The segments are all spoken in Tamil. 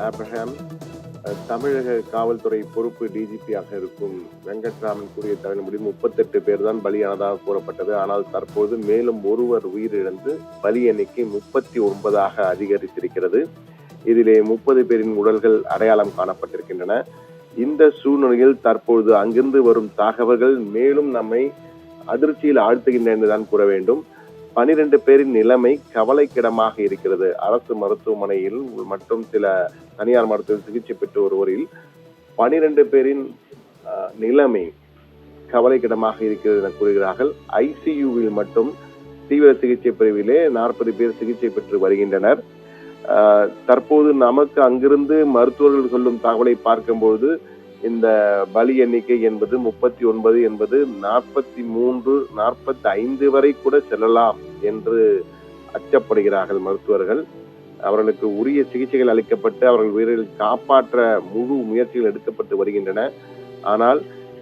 ஆப்ரஹாம், தமிழக காவல்துறை பொறுப்பு டிஜிபியாக இருக்கும் வெங்கட்ராமன் கூறிய தகவலின்படி 38 பேர் தான் பலியானதாக கூறப்பட்டது. ஆனால் தற்போது மேலும் ஒருவர் உயிரிழந்து பலி எண்ணிக்கை 39ஆக அதிகரித்திருக்கிறது. இதிலே 30 பேரின் உடல்கள் அடையாளம் காணப்பட்டிருக்கின்றன. இந்த சூழ்நிலையில் தற்பொழுது அங்கிருந்து வரும் தகவல்கள் மேலும் நம்மை அதிர்ச்சியில் ஆழ்த்துகின்றன என்றுதான் கூற வேண்டும். 12 பேரின் நிலைமை கவலைக்கிடமாக இருக்கிறது. அரசு மருத்துவமனையில் மற்றும் சில தனியார் மருத்துவ சிகிச்சை பெற்று வருவரில் 12 பேரின் நிலைமை கவலைக்கிடமாக இருக்கிறது என கூறுகிறார்கள். ஐசியூவில் மட்டும் தீவிர சிகிச்சை பிரிவிலே 40 பேர் சிகிச்சை பெற்று வருகின்றனர். தற்போது நமக்கு அங்கிருந்து மருத்துவர்கள் சொல்லும் தகவலை பார்க்கும்போது இந்த பலி எண்ணிக்கை என்பது 39 என்பது 43, 45 வரை கூட செல்லலாம் என்று அச்சப்படுகிறார்கள் மருத்துவர்கள். அவர்களுக்கு உரிய சிகிச்சைகள் அளிக்கப்பட்டு அவர்கள் உயிரை காப்பாற்ற முழு முயற்சிகள் எடுக்கப்பட்டு வருகின்றன. ஆனால்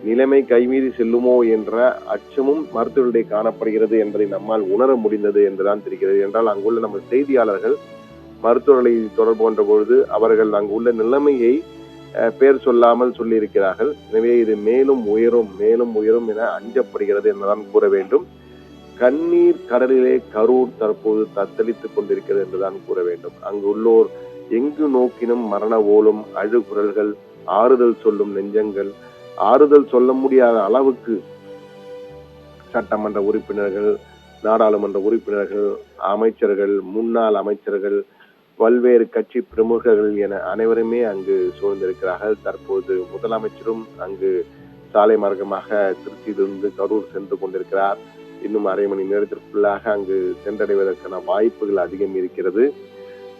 நிலைமை கைமீறி செல்லுமோ என்ற அச்சமும் மருத்துவர்களிடையே காணப்படுகிறது என்பதை நம்மால் உணர முடிந்தது என்றுதான் தெரிகிறது. என்றால் அங்குள்ள நம்ம செய்தியாளர்கள் மருத்துவர்களை தொடர்பு கொண்ட பொழுது அவர்கள் அங்குள்ள நிலைமையை பேர் சொல்லாமல் சொல்லி இருக்கிறார்கள். எனவே இது மேலும் உயரும் என அஞ்சப்படுகிறது என்றுதான் கூற வேண்டும். கண்ணீர் கடலிலே கரூர் தற்போது தத்தளித்துக் கொண்டிருக்கிறது என்றுதான் கூற வேண்டும். அங்கு உள்ளோர் எங்கு நோக்கினும் மரண ஓலம், அழுகுரல்கள், ஆறுதல் சொல்லும் நெஞ்சங்கள், ஆறுதல் சொல்ல முடியாத அளவுக்கு சட்டமன்ற உறுப்பினர்கள், நாடாளுமன்ற உறுப்பினர்கள், அமைச்சர்கள், முன்னாள் அமைச்சர்கள், பல்வேறு கட்சி பிரமுகர்கள் என அனைவருமே அங்கு சூழ்ந்திருக்கிறார்கள். தற்போது முதலமைச்சரும் அங்கு சாலை மார்க்கமாக திருச்சியிலிருந்து கரூர் சென்று கொண்டிருக்கிறார். இன்னும் அரை மணி நேரத்திற்குள்ளாக அங்கு சென்றடைவதற்கான வாய்ப்புகள் அதிகம் இருக்கிறது.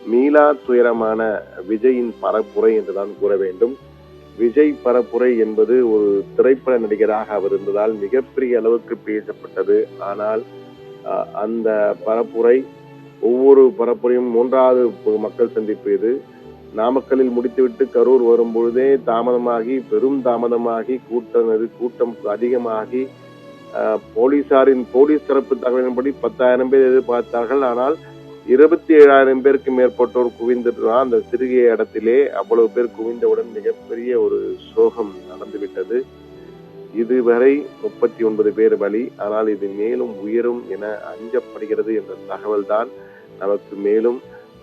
மீளா துயரமான விஜயின் பரப்புரை என்றுதான் கூற வேண்டும். விஜய் பரப்புரை என்பது ஒரு திரைப்பட நடிகராக அவர் இருந்ததால் மிகப்பெரிய அளவுக்கு பேசப்பட்டது. ஆனால் அந்த பரப்புரை ஒவ்வொரு பரப்புரையும் 3வது மக்கள் சந்திப்பு இது. நாமக்கல்லில் முடித்துவிட்டு கரூர் வரும்பொழுதே பெரும் தாமதமாகி கூட்டம் அதிகமாகி போலீஸ் தரப்பு தகவலின்படி 10,000 பேர் எதிர்பார்த்தார்கள். ஆனால் 27,000 பேருக்கு மேற்பட்டோர் குவிந்துதான் அந்த சிறிய இடத்திலே அவ்வளவு பேர் குவிந்தவுடன் மிகப்பெரிய ஒரு சோகம் நடந்துவிட்டது. இதுவரை 39 பேர் பலி. ஆனால் இது மேலும் உயரும் என அஞ்சப்படுகிறது என்ற தகவல் தான் நமக்கு மேலும்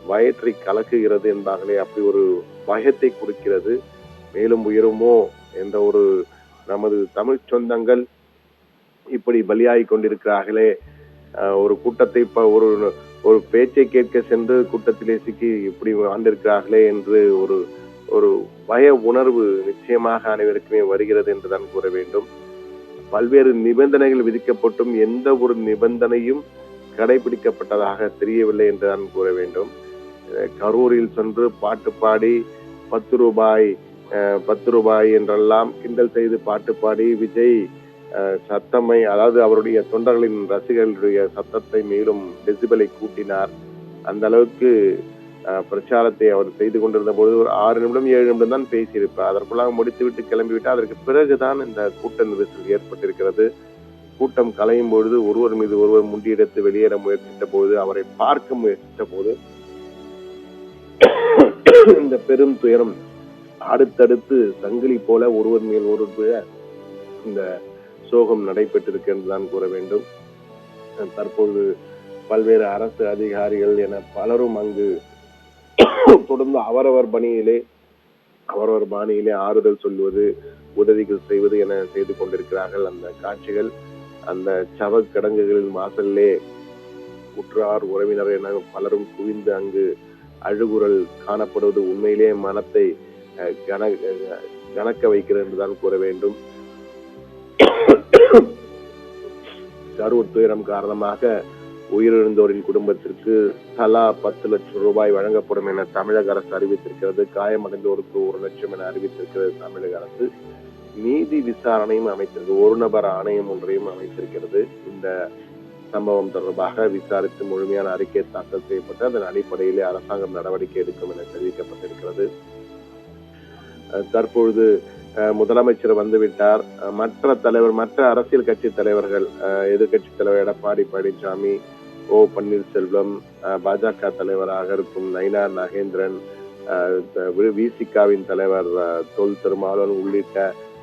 வயிற்றை கலக்குகிறது என்பார்களே, அப்படி ஒரு பயத்தை கொடுக்கிறது. மேலும் உயருமோ என்ற ஒரு நமது தமிழ் சொந்தங்கள் இப்படி பலியாகி கொண்டிருக்கிறார்களே, ஒரு கூட்டத்தை ஒரு பேச்சை கேட்க சென்று கூட்டத்திலே சிக்கி இப்படி வாழ்ந்திருக்கிறார்களே என்று ஒரு பய உணர்வு நிச்சயமாக அனைவருக்குமே வருகிறது என்றுதான் கூற வேண்டும். பல்வேறு நிபந்தனைகள் விதிக்கப்பட்டும் எந்த ஒரு நிபந்தனையும் கடைபிடிக்கப்பட்டதாக தெரியவில்லை என்றுதான் கூற வேண்டும். கரூரில் சென்று பாட்டு பாடி 10 ரூபாய் என்றெல்லாம் கிண்டல் செய்து பாட்டு பாடி விஜய் சத்தமை, அதாவது அவருடைய தொண்டர்களின் ரசிகர்களுடைய சத்தத்தை மேலும் டெசிபலை கூட்டினார். அந்த அளவுக்கு பிரச்சாரத்தை அவர் செய்து கொண்டிருந்த போது ஒரு 6 நிமிடம் 7 நிமிடம் தான் பேசியிருப்பார். அதற்குள்ளாக முடித்துவிட்டு கிளம்பிவிட்டார். அதற்கு பிறகுதான் இந்த கூட்ட நெரிசல் ஏற்பட்டிருக்கிறது. கூட்டம் கலையும் பொழுது ஒருவர் மீது ஒருவர் முண்டியெடுத்து வெளியேற முயற்சித்த போது, அவரை பார்க்க முயற்சித்த போது இந்த பெரும் துயரம் அடுத்தடுத்து சங்கிலி போல ஒருவர் மேல் ஒருவர் இந்த சோகம் நடைபெற்றிருக்கின்றதுதான் கூற வேண்டும். தற்போது பல்வேறு அரசு அதிகாரிகள் என பலரும் அங்கு தொடர்ந்து அவரவர் பாணியிலே ஆறுதல் சொல்வது, உதவிகள் செய்வது என செய்து கொண்டிருக்கிறார்கள். அந்த காட்சிகள் அந்த சவ கிடங்குகளின் வாசல்லே உற்றார் உறவினர் என பலரும் குவிந்து அங்கு அழுகுரல் காணப்படுவது உண்மையிலே மனத்தை கணக்க வைக்கிறது என்றுதான் கூற வேண்டும். கரூர் துயரம் காரணமாக உயிரிழந்தோரின் குடும்பத்திற்கு தலா 10 லட்சம் ரூபாய் வழங்கப்படும் என தமிழக அரசு அறிவித்திருக்கிறது. காயமடைந்தோருக்கு 1 லட்சம் என அறிவித்திருக்கிறது தமிழக அரசு. நீதி விசாரணையும் அமைத்திருக்கு, ஒரு நபர் ஆணையம் ஒன்றையும் அமைத்திருக்கிறது. இந்த சம்பவம் தொடர்பாக விசாரித்து முழுமையான அறிக்கை தாக்கல் செய்யப்பட்டு அதன் அடிப்படையிலே அரசாங்கம் நடவடிக்கை எடுக்கும் என தெரிவிக்கப்பட்டிருக்கிறது. தற்பொழுது முதலமைச்சர் வந்துவிட்டார். மற்ற அரசியல் கட்சி தலைவர்கள், எதிர்கட்சி தலைவர் எடப்பாடி பழனிசாமி, ஓ பன்னீர்செல்வம், பாஜக தலைவராக இருக்கும் நயினார் நாகேந்திரன், விசிகாவின் தலைவர் தொல் திருமாவளவன் உள்ளிட்ட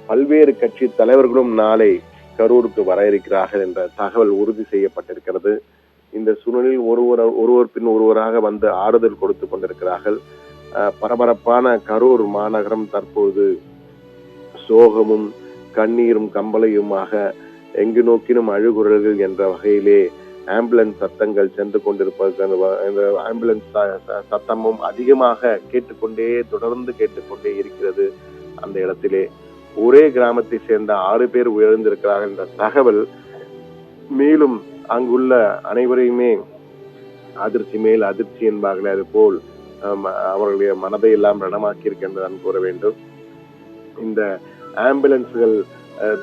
பல்வேறு கட்சி தலைவர்களும் நாளை கரூருக்கு வர இருக்கிறார்கள் என்ற தகவல் உறுதி செய்யப்பட்டிருக்கிறது. இந்த சூழலில் ஒருவர் பின் ஒருவராக வந்து ஆறுதல் கொடுத்து கொண்டிருக்கிறார்கள். பரபரப்பான கரூர் மாநகரம் தற்போது சோகமும் கண்ணீரும் கம்பளையுமாக எங்கு நோக்கினும் அழுகுரல்கள் என்ற வகையிலே ஆம்புலன்ஸ் சத்தங்கள் சென்று கொண்டிருப்பது, ஆம்புலன்ஸ் சத்தமும் அதிகமாக தொடர்ந்து கேட்டுக்கொண்டே இருக்கிறது. அந்த இடத்திலே ஒரே கிராமத்தை சேர்ந்த 6 பேர் உயர்ந்திருக்கிறார்கள் என்ற தகவல் மேலும் அங்குள்ள அனைவரையுமே அதிர்ச்சி மேல் அதிர்ச்சி என்பார்களே அது போல் அவர்களுடைய மனதை எல்லாம் ரணமாக்கி இருக்கின்றதான் கூற வேண்டும். இந்த ஆம்புலன்ஸ்கள்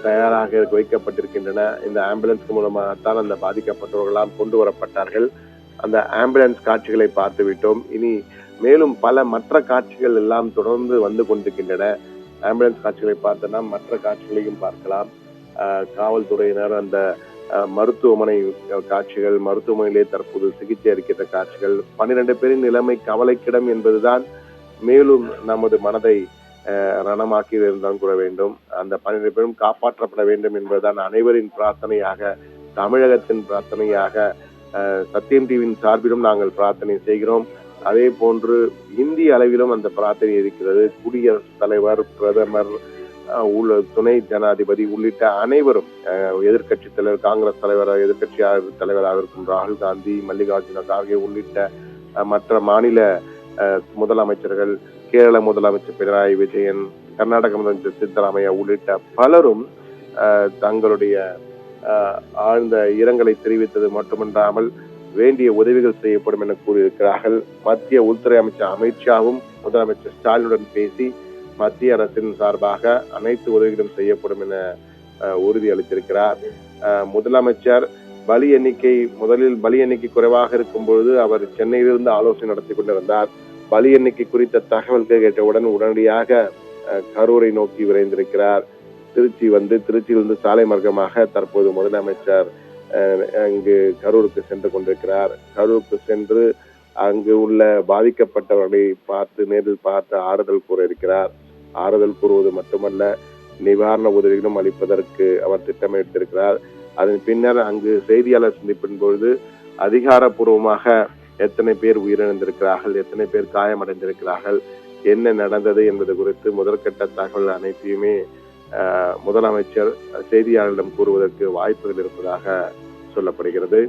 தயாராக வைக்கப்பட்டிருக்கின்றன. இந்த ஆம்புலன்ஸ் மூலமாகத்தான் அந்த பாதிக்கப்பட்டவர்களாம் கொண்டு வரப்பட்டார்கள். அந்த ஆம்புலன்ஸ் காட்சிகளை பார்த்து விட்டோம். இனி மேலும் பல மற்ற காட்சிகள் எல்லாம் தொடர்ந்து வந்து கொண்டிருக்கின்றன. ஆம்புலன்ஸ் காட்சிகளை பார்த்தோம்னா மற்ற காட்சிகளையும் பார்க்கலாம். காவல்துறையினர் அந்த மருத்துவமனை காட்சிகள், மருத்துவமனையிலே தற்போது சிகிச்சை அளிக்கின்ற காட்சிகள், 12 பேரின் நிலைமை கவலைக்கிடம் என்பதுதான் மேலும் நமது மனதை ரணமாக்கி இருந்தால் கூற வேண்டும். அந்த 12 பேரும் காப்பாற்றப்பட வேண்டும் என்பதுதான் அனைவரின் பிரார்த்தனையாக, தமிழகத்தின் பிரார்த்தனையாக, சத்தியம் டிவியின் சார்பிலும் நாங்கள் பிரார்த்தனை செய்கிறோம். அதே போன்று இந்திய அளவிலும் அந்த பிரார்த்தனை இருக்கிறது. குடியரசுத் தலைவர், பிரதமர், துணை ஜனாதிபதி உள்ளிட்ட அனைவரும், எதிர்கட்சி தலைவர், காங்கிரஸ் தலைவராக எதிர்கட்சி தலைவராக இருக்கும் ராகுல் காந்தி, மல்லிகார்ஜுன கார்கே உள்ளிட்ட மற்ற மாநில முதலமைச்சர்கள், கேரள முதலமைச்சர் பினராயி விஜயன், கர்நாடக முதலமைச்சர் சித்தராமையா உள்ளிட்ட பலரும் தங்களுடைய ஆழ்ந்த இரங்கலை தெரிவித்தது மட்டுமன்றாமல் வேண்டிய உதவிகள் செய்யப்படும் என கூறியிருக்கிறார்கள். மத்திய உள்துறை அமைச்சர் அமித்ஷாவும் முதலமைச்சர் ஸ்டாலினுடன் பேசி மத்திய அரசின் சார்பாக அனைத்து உதவிகளும் செய்யப்படும் என உறுதி அளித்திருக்கிறார். முதலமைச்சர் முதலில் பலி எண்ணிக்கை குறைவாக இருக்கும் பொழுது அவர் சென்னையிலிருந்து ஆலோசனை நடத்தி கொண்டிருந்தார். பலி எண்ணிக்கை குறித்த தகவல்கள் கேட்டவுடன் உடனடியாக கரூரை நோக்கி விரைந்திருக்கிறார். திருச்சியிலிருந்து சாலை மார்க்கமாக தற்போது முதலமைச்சர் அங்கு கரூருக்கு சென்று கொண்டிருக்கிறார். கரூருக்கு சென்று அங்கு உள்ள பாதிக்கப்பட்டவர்களை நேரில் பார்த்து ஆறுதல் கூற இருக்கிறார். ஆறுதல் கூறுவது மட்டுமல்ல, நிவாரண உதவிகளும் அளிப்பதற்கு அவர் திட்டமிட்டிருக்கிறார். அதன் பின்னர் அங்கு செய்தியாளர் சந்திப்பின் பொழுது அதிகாரப்பூர்வமாக எத்தனை பேர் உயிரிழந்திருக்கிறார்கள், எத்தனை பேர் காயமடைந்திருக்கிறார்கள், என்ன நடந்தது என்பது குறித்து முதற்கட்ட தகவல் அனைத்தையுமே முதலமைச்சர் செய்தியாளரிடம் கூறுவதற்கு வாய்ப்புகள் இருப்பதாக சொல்லப்படுகிறது.